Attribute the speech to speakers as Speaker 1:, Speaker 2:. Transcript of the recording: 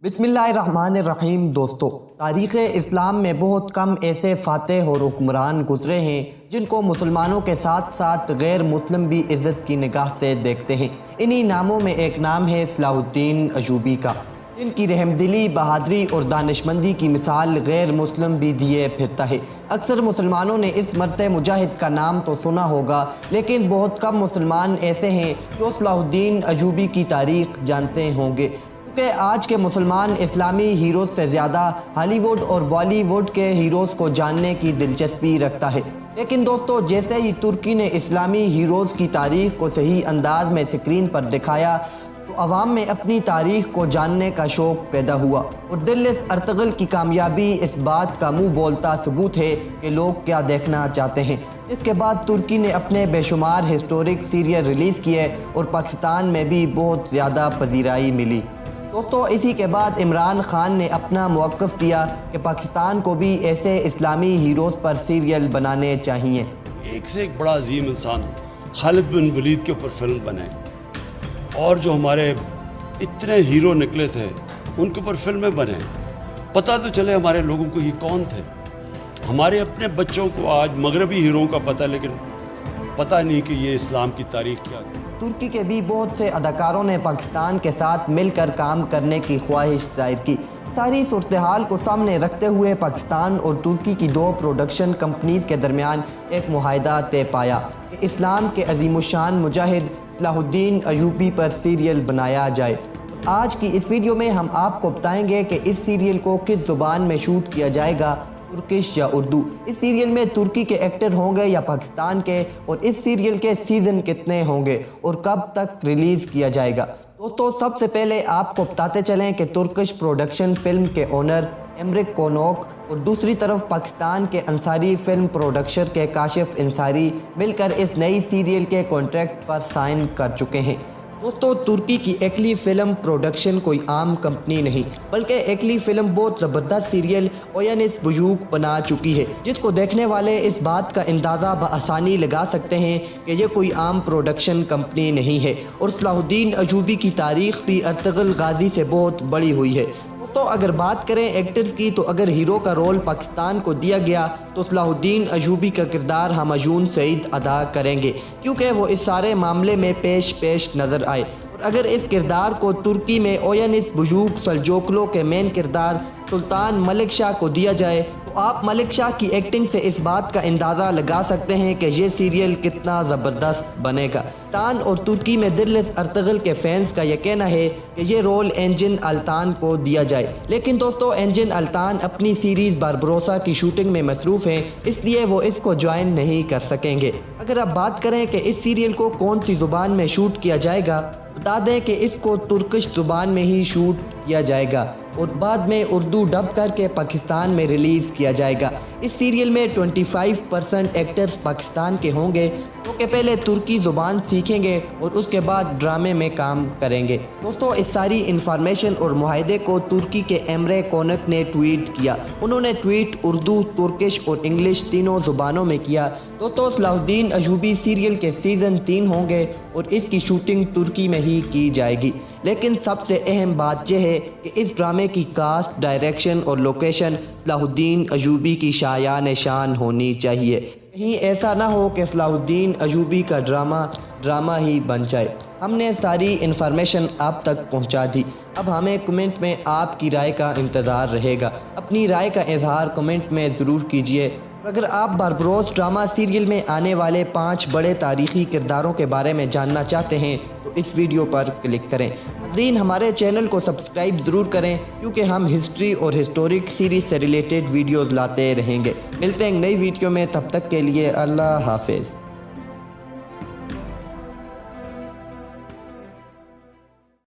Speaker 1: बिस्मिल्लाहिर्रहमानिर्रहीम। दोस्तों, तारीख़ इस्लाम में बहुत कम ऐसे फ़ातिह और हुक्मरान गुज़रे हैं जिनको मुसलमानों के साथ साथ गैर मुस्लिम भी इज़्ज़त की निगाह से देखते हैं। इन्हीं नामों में एक नाम है सलाहुद्दीन अय्यूबी का, जिनकी रहमदिली, बहादुरी और दानिशमंदी की मिसाल गैर मुस्लिम भी दिए फिरता है। अक्सर मुसलमानों ने इस मर्द मुजाहिद का नाम तो सुना होगा, लेकिन बहुत कम मुसलमान ऐसे हैं जो सलाहुद्दीन अय्यूबी की तारीख़ जानते होंगे, क्योंकि आज के मुसलमान इस्लामी हीरोज़ से ज़्यादा हॉलीवुड और बॉलीवुड के हीरोज़ को जानने की दिलचस्पी रखता है। लेकिन दोस्तों, जैसे ही तुर्की ने इस्लामी हीरोज़ की तारीख़ को सही अंदाज में स्क्रीन पर दिखाया तो अवाम में अपनी तारीख़ को जानने का शौक़ पैदा हुआ, और दिल्लिस अर्तगल की कामयाबी इस बात का मुँह बोलता सबूत है कि लोग क्या देखना चाहते हैं। इसके बाद तुर्की ने अपने बेशुमार हिस्टोरिक सीरियल रिलीज़ किए और पाकिस्तान में भी बहुत ज़्यादा पजीराई मिली। दोस्तों, इसी के बाद इमरान खान ने अपना मौक़िफ़ दिया कि पाकिस्तान को भी ऐसे इस्लामी हीरोज़ पर सीरियल बनाने चाहिए।
Speaker 2: एक से एक बड़ा अजीम इंसान खालिद बिन वलीद के ऊपर फिल्म बनाए, और जो हमारे इतने हीरो निकले थे उनके ऊपर फिल्में बने। पता तो चले हमारे लोगों को ये कौन थे। हमारे अपने बच्चों को आज मगरबी हीरों का पता, लेकिन पता नहीं कि ये इस्लाम की तारीख़ क्या थी।
Speaker 1: तुर्की के भी बहुत से अदाकारों ने पाकिस्तान के साथ मिलकर काम करने की ख्वाहिश जाहिर की। सारी सूरत हाल को सामने रखते हुए पाकिस्तान और तुर्की की दो प्रोडक्शन कंपनीज़ के दरमियान एक मुआहदा तय पाया कि इस्लाम के अजीमुशान मुजाहिद सलाहुद्दीन अय्यूबी पर सीरियल बनाया जाए। आज की इस वीडियो में हम आपको बताएंगे कि इस सीरियल को किस ज़ुबान में शूट किया जाएगा, तुर्किश या उर्दू। इस सीरियल में तुर्की के एक्टर होंगे या पाकिस्तान के, और इस सीरियल के सीज़न कितने होंगे और कब तक रिलीज़ किया जाएगा। दोस्तों, सबसे पहले आपको बताते चलें कि तुर्किश प्रोडक्शन फिल्म के ओनर एमरिक कोनोक और दूसरी तरफ पाकिस्तान के अंसारी फिल्म प्रोडक्शन के काशिफ इंसारी मिलकर इस नई सीरियल के कॉन्ट्रैक्ट पर साइन कर चुके हैं। दोस्तों, तुर्की की एक्ली फिल्म प्रोडक्शन कोई आम कंपनी नहीं, बल्कि एक्ली फिल्म बहुत ज़बरदस्त सीरियल ओयानिस बुजूक बना चुकी है, जिसको देखने वाले इस बात का अंदाज़ा बआसानी लगा सकते हैं कि ये कोई आम प्रोडक्शन कंपनी नहीं है। और सलाहुद्दीन अय्यूबी की तारीख़ भी अर्तगल गाजी से बहुत बड़ी हुई है। दोस्तों, अगर बात करें एक्टर्स की, तो अगर हीरो का रोल पाकिस्तान को दिया गया तो सलाहुद्दीन अय्यूबी का किरदार हमजून सईद अदा करेंगे, क्योंकि वो इस सारे मामले में पेश नज़र आए। और अगर इस किरदार को तुर्की में ओयानिस बुजूक सल्जोकलो के मेन किरदार सुल्तान मलिक शाह को दिया जाए तो आप मलिक शाह की एक्टिंग से इस बात का अंदाज़ा लगा सकते हैं कि ये सीरियल कितना ज़बरदस्त बनेगा। तान और तुर्की में दिल्लिस अर्तगल के फैंस का यह कहना है कि ये रोल एंजिन अल्तान को दिया जाए, लेकिन दोस्तों, एंजिन अल्तान अपनी सीरीज़ बारबरोसा की शूटिंग में मसरूफ़ हैं, इसलिए वो इसको ज्वाइन नहीं कर सकेंगे। अगर आप बात करें कि इस सीरियल को कौन सी ज़ुबान में शूट किया जाएगा, बता दें कि इसको तुर्किश ज़ुबान में ही शूट किया जाएगा और बाद में उर्दू डब करके पाकिस्तान में रिलीज़ किया जाएगा। इस सीरियल में 25% एक्टर्स पाकिस्तान के होंगे, जो कि पहले तुर्की ज़ुबान सीखेंगे और उसके बाद ड्रामे में काम करेंगे। दोस्तों, इस सारी इन्फॉर्मेशन और मुआहदे को तुर्की के एमरे कोनक ने ट्वीट किया। उन्होंने ट्वीट उर्दू, तुर्किश और इंग्लिश तीनों ज़ुबानों में किया। दोस्तों, सलाहुद्दीन अय्यूबी सीरियल के सीज़न 3 होंगे और इसकी शूटिंग तुर्की में ही की जाएगी। लेकिन सबसे अहम बात यह है कि इस ड्रामे की कास्ट, डायरेक्शन और लोकेशन सलाहुद्दीन अय्यूबी की शायान शान होनी चाहिए। कहीं ऐसा ना हो कि सलाहुद्दीन अय्यूबी का ड्रामा ही बन जाए। हमने सारी इन्फॉर्मेशन आप तक पहुंचा दी, अब हमें कमेंट में आपकी राय का इंतज़ार रहेगा। अपनी राय का इजहार कमेंट में ज़रूर कीजिए। अगर आप बारबरोस ड्रामा सीरियल में आने वाले 5 बड़े तारीख़ी किरदारों के बारे में जानना चाहते हैं तो इस वीडियो पर क्लिक करें। नाज़रीन, हमारे चैनल को सब्सक्राइब ज़रूर करें, क्योंकि हम हिस्ट्री और हिस्टोरिक सीरीज़ से रिलेटेड वीडियोज़ लाते रहेंगे। मिलते हैं नई वीडियो में, तब तक के लिए अल्लाह हाफिज़।